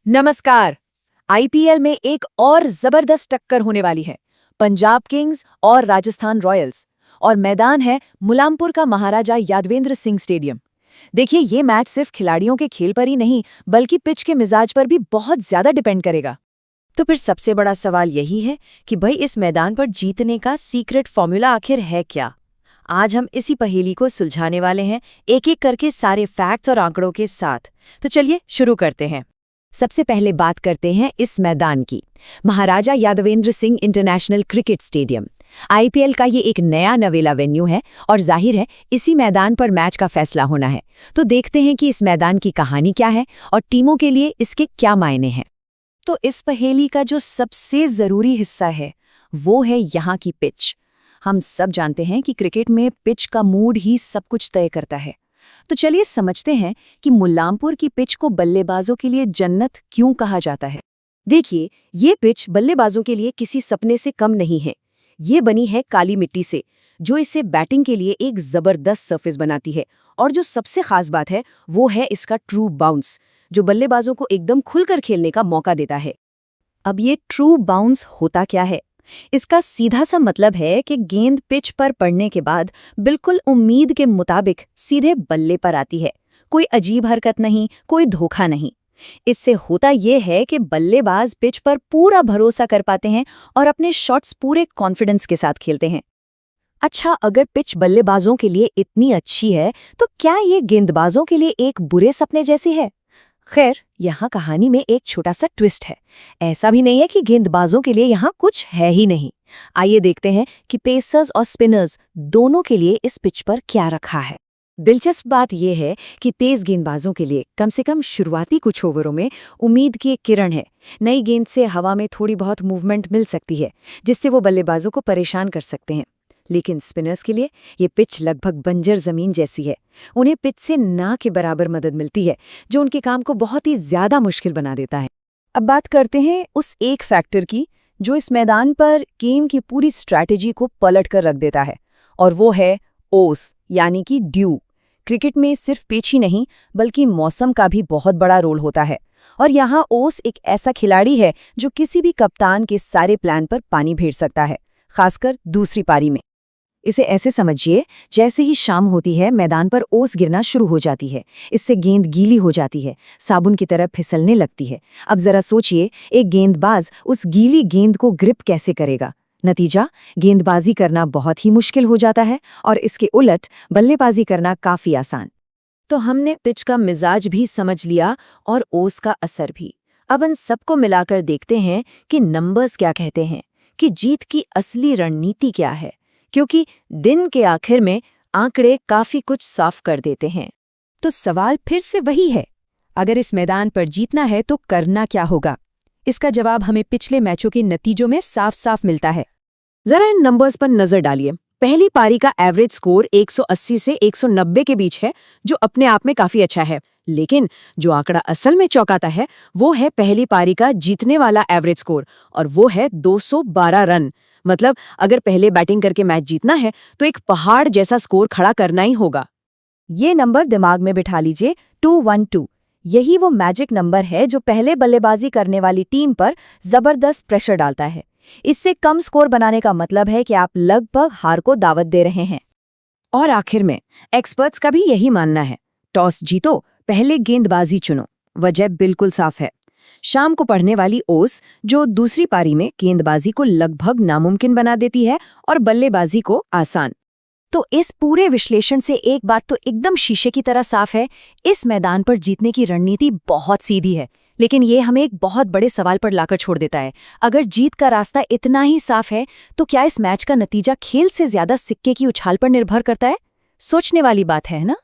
नमस्कार। आईपीएल में एक और जबरदस्त टक्कर होने वाली है। पंजाब किंग्स और राजस्थान रॉयल्स। और मैदान है मुलामपुर का महाराजा यादवेंद्र सिंह स्टेडियम। देखिए, ये मैच सिर्फ खिलाड़ियों के खेल पर ही नहीं बल्कि पिच के मिजाज पर भी बहुत ज्यादा डिपेंड करेगा। तो फिर सबसे बड़ा सवाल यही है कि भाई इस मैदान पर जीतने का सीक्रेट फॉर्मूला आखिर है क्या। आज हम इसी पहेली को सुलझाने वाले हैं, एक एक करके सारे फैक्ट्स और आंकड़ों के साथ। तो चलिए शुरू करते हैं। सबसे पहले बात करते हैं इस मैदान की। Maharaja Yadavendra Singh international cricket stadium. IPL का ये एक नया नवेला वेन्यू है और जाहिर है इसी मैदान पर मैच का फैसला होना है। तो देखते हैं कि इस मैदान की कहानी क्या है और टीमों के लिए इसके क्या मायने हैं। तो इस पहेली का जो सबसे जरूरी हिस्सा है वो है यहाँ की पिच। हम सब जानते हैं कि क्रिकेट में पिच का मूड ही सब कुछ तय करता है। तो चलिए समझते हैं कि मुल्लामपुर की पिच को बल्लेबाजों के लिए जन्नत क्यों कहा जाता है। देखिए, ये पिच बल्लेबाजों के लिए किसी सपने से कम नहीं है। ये बनी है काली मिट्टी से, जो इसे बैटिंग के लिए एक जबरदस्त सरफेस बनाती है। और जो सबसे खास बात है वो है इसका ट्रू बाउंस, जो बल्लेबाजों को एकदम खुलकर खेलने का मौका देता है। अब ये ट्रू बाउंस होता क्या है? इसका सीधा सा मतलब है कि गेंद पिच पर पड़ने के बाद बिल्कुल उम्मीद के मुताबिक सीधे बल्ले पर आती है। कोई अजीब हरकत नहीं, कोई धोखा नहीं। इससे होता यह है कि बल्लेबाज पिच पर पूरा भरोसा कर पाते हैं और अपने शॉट्स पूरे कॉन्फिडेंस के साथ खेलते हैं। अच्छा, अगर पिच बल्लेबाजों के लिए इतनी अच्छी है तो क्या ये गेंदबाजों के लिए एक बुरे सपने जैसी है? खैर, यहाँ कहानी में एक छोटा सा ट्विस्ट है। ऐसा भी नहीं है कि गेंदबाजों के लिए यहाँ कुछ है ही नहीं। आइए देखते हैं कि पेसर्स और स्पिनर्स दोनों के लिए इस पिच पर क्या रखा है। दिलचस्प बात यह है कि तेज गेंदबाजों के लिए कम से कम शुरुआती कुछ ओवरों में उम्मीद की एक किरण है। नई गेंद से हवा में थोड़ी बहुत मूवमेंट मिल सकती है, जिससे वो बल्लेबाजों को परेशान कर सकते हैं। लेकिन स्पिनर्स के लिए ये पिच लगभग बंजर जमीन जैसी है। उन्हें पिच से ना के बराबर मदद मिलती है, जो उनके काम को बहुत ही ज्यादा मुश्किल बना देता है। अब बात करते हैं उस एक फैक्टर की जो इस मैदान पर गेम की पूरी स्ट्रैटेजी को पलट कर रख देता है, और वो है ओस यानी कि ड्यू। क्रिकेट में सिर्फ पिच ही नहीं बल्कि मौसम का भी बहुत बड़ा रोल होता है। और यहाँ ओस एक ऐसा खिलाड़ी है जो किसी भी कप्तान के सारे प्लान पर पानी फेर सकता है, खासकर दूसरी पारी में। इसे ऐसे समझिए, जैसे ही शाम होती है मैदान पर ओस गिरना शुरू हो जाती है। इससे गेंद गीली हो जाती है, साबुन की तरह फिसलने लगती है। अब जरा सोचिए, एक गेंदबाज उस गीली गेंद को ग्रिप कैसे करेगा? नतीजा, गेंदबाजी करना बहुत ही मुश्किल हो जाता है और इसके उलट बल्लेबाजी करना काफी आसान। तो हमने पिच का मिजाज भी समझ लिया और ओस का असर भी। अब इन सबको मिलाकर देखते हैं कि नंबर्स क्या कहते हैं, कि जीत की असली रणनीति क्या है, क्योंकि दिन के आखिर में आंकड़े काफी कुछ साफ कर देते हैं। तो सवाल फिर से वही है, अगर इस मैदान पर जीतना है तो करना क्या होगा? इसका जवाब हमें पिछले मैचों के नतीजों में साफ साफ मिलता है। जरा इन नंबर्स पर नजर डालिए। पहली पारी का एवरेज स्कोर 180 से 190 के बीच है, जो अपने आप में काफी अच्छा है। लेकिन जो आंकड़ा असल में चौंकाता है वो है पहली पारी का जीतने वाला एवरेज स्कोर, और वो है 212 रन। मतलब अगर पहले बैटिंग करके मैच जीतना है तो एक पहाड़ जैसा स्कोर खड़ा करना ही होगा। ये नंबर दिमाग में बिठा लीजिए, 212। यही वो मैजिक नंबर है जो पहले बल्लेबाजी करने वाली टीम पर जबरदस्त प्रेशर डालता है। इससे कम स्कोर बनाने का मतलब है कि आप लगभग हार को दावत दे रहे हैं। और आखिर में एक्सपर्ट्स का भी यही मानना है, टॉस जीतो, पहले गेंदबाजी चुनो। वजह बिल्कुल साफ है, शाम को पड़ने वाली ओस जो दूसरी पारी में गेंदबाजी को लगभग नामुमकिन बना देती है और बल्लेबाजी को आसान। तो इस पूरे विश्लेषण से एक बात तो एकदम शीशे की तरह साफ है, इस मैदान पर जीतने की रणनीति बहुत सीधी है। लेकिन ये हमें एक बहुत बड़े सवाल पर लाकर छोड़ देता है, अगर जीत का रास्ता इतना ही साफ है तो क्या इस मैच का नतीजा खेल से ज्यादा सिक्के की उछाल पर निर्भर करता है? सोचने वाली बात है ना?